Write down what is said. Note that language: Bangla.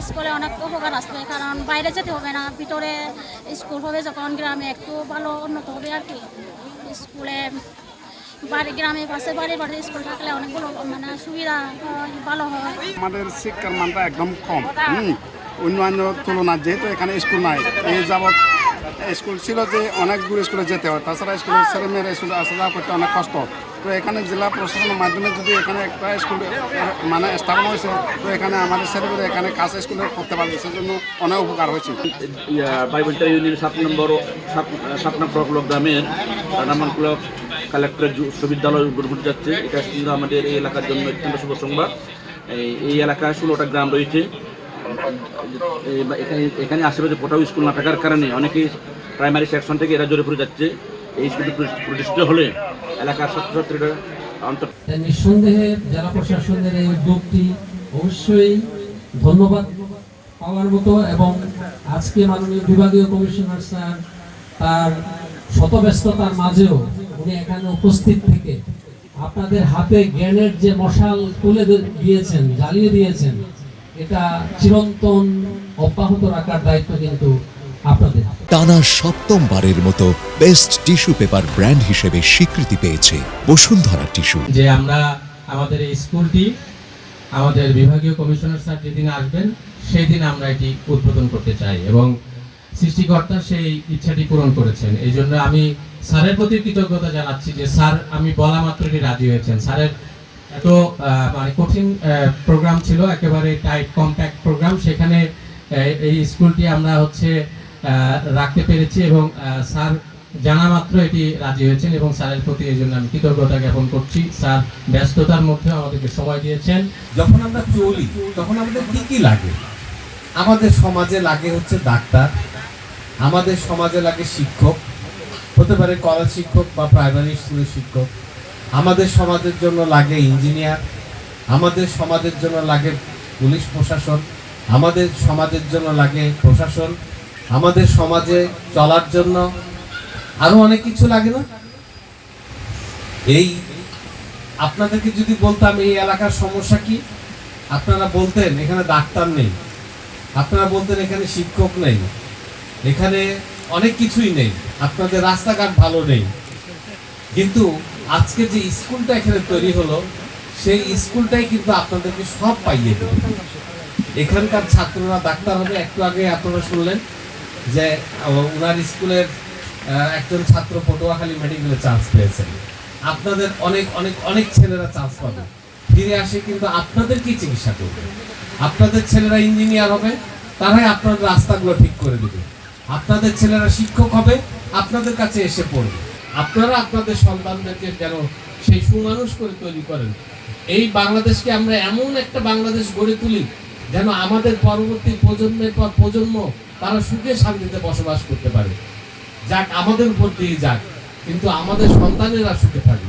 স্কুলে অনেক উপকার আসবে, কারণ বাইরে যেতে হবে না, ভিতরে স্কুল হবে যখন গ্রামে একটু ভালো উন্নত হবে আর কি। স্কুলে বাড়ি গ্রামে পাশে বাড়ি স্কুল থাকলে অনেকগুলো মানে সুবিধা ভালো হয়। আমাদের শিক্ষার মানটা একদম কম, অন্যান্য তুলনা, যেহেতু এখানে স্কুল নাই, এই যাবৎ স্কুল ছিল যে অনেক দূর স্কুলে যেতে হয়, তাছাড়া স্কুলের ছেলেমেয়েরা স্কুলে আসা যাওয়া করতে অনেক কষ্ট। তো এখানে জেলা প্রশাসনের মাধ্যমে যদি এখানে একটা স্কুল মানে স্থাপনা হয়েছে, তো এখানে আমাদের ছেলেমেয়েরা এখানে কাছে স্কুলে পড়তে পারবে, সেজন্য অনেক উপকার হয়েছে। বাইবেলটা ইউনিয়ন 7 নম্বর ব্লক গ্রামের রানামান ক্লব কালেক্টরের বিশ্ববিদ্যালয় উদ্বোধন যাচ্ছে। এটা কিন্তু আমাদের এই এলাকার জন্য অত্যন্ত শুভ সংবাদ। এই এলাকায় 16টা গ্রাম রয়েছে। এখানে আশেপাশে কোথাও স্কুল না থাকার কারণে অনেকেই প্রাইমারি সেকশন থেকে এরা জোরে পড়ে যাচ্ছে। এই স্কুলটি প্রতিষ্ঠিত হলে এলাকার ছাত্রছাত্রীরা অন্তত নিঃসন্দেহে জেলা প্রশাসনের এই উদ্যোগটি অবশ্যই ধন্যবাদ পাওয়ার মতো, এবং আজকে মাননীয় বিভাগীয় কমিশনার স্যার তার শত ব্যস্ততার মাঝেও উনি এখানে উপস্থিত থেকে আপনাদের হাতে জ্ঞানের যে মশাল তুলে দিয়েছেন, জ্বালিয়ে দিয়েছেন, এটা চিরন্তন অব্যাহত রাখার দায়িত্ব কিন্তু আপনাদের। টানা 7ম-বারের মতো বেস্ট টিস্যু পেপার ব্র্যান্ড হিসেবে স্বীকৃতি পেয়েছে বসুন্ধরা টিস্যু। যে আমরা আমাদের এই স্কুলটি আমাদের বিভাগীয় কমিশনার স্যার যেদিন আসবেন সেই দিন আমরা এটি উদ্বোধন করতে চাই, এবং সৃষ্টিকর্তা সেই ইচ্ছাটি পূরণ করেছেন। এই জন্য আমি স্যারের প্রতি কৃতজ্ঞতা জানাচ্ছি যে স্যার আমি বলা মাত্রই রাজি হয়েছেন। স্যারের এত মানে কঠিন প্রোগ্রাম ছিল, একেবারে টাইট কম্প্যাক্ট প্রোগ্রাম, সেখানে এই স্কুলটি আমরা রাখতে পেরেছি, এবং স্যার জানা মাত্র এটি রাজি হয়েছেন, এবং স্যারের প্রতি এই জন্য আমি কৃতজ্ঞতা জ্ঞাপন করছি। স্যার ব্যস্ততার মধ্যে আমাদেরকে সময় দিয়েছেন। যখন আমরা চলি তখন আমাদের কি কি লাগে? আমাদের সমাজে লাগে হচ্ছে ডাক্তার, আমাদের সমাজে লাগে শিক্ষক, হতে পারে কলেজ শিক্ষক বা প্রাইমারি স্কুলের শিক্ষক, আমাদের সমাজের জন্য লাগে ইঞ্জিনিয়ার, আমাদের সমাজের জন্য লাগে পুলিশ প্রশাসন, আমাদের সমাজের জন্য লাগে প্রশাসন, আমাদের সমাজে চলার জন্য আরো অনেক কিছু লাগে না? এই আপনাদেরকে যদি বলতাম এই এলাকার সমস্যা কি, আপনারা বলতেন এখানে ডাক্তার নেই, আপনারা বলতেন এখানে শিক্ষক নেই, এখানে অনেক কিছুই নেই, আপনাদের রাস্তাঘাট ভালো নেই। কিন্তু আজকে যে স্কুলটা এখানে তৈরি হলো, সেই স্কুলটাই কিন্তু আপনাদেরকে সব পাইয়ে দেবে। এখানকার ছাত্ররা ডাক্তার হবে। একটু আগে আপনারা শুনলেন যে ওনার স্কুলের একজন ছাত্র পটুয়াখালী মেডিকেলে চান্স পেয়েছেন। আপনাদের অনেক অনেক অনেক ছেলেরা চান্স পাবে, ফিরে আসে কিন্তু আপনাদেরকেই চিকিৎসা করবে। আপনাদের ছেলেরা ইঞ্জিনিয়ার হবে, তারাই আপনাদের রাস্তাগুলো ঠিক করে দেবে। আপনাদের ছেলেরা শিক্ষক হবে, আপনাদের কাছে এসে পড়বে। আপনারা আপনাদের সন্তানদেরকে যেন সেই সুমানুষ করে তৈরি করেন। এই বাংলাদেশকে আমরা এমন একটা বাংলাদেশ গড়ে তুলি যেন আমাদের পরবর্তী প্রজন্মের পর প্রজন্ম তারা সুখে শান্তিতে বসবাস করতে পারে। যাক, আমাদের উপর দিয়ে যাক, কিন্তু আমাদের সন্তানেরা সুখে থাকে।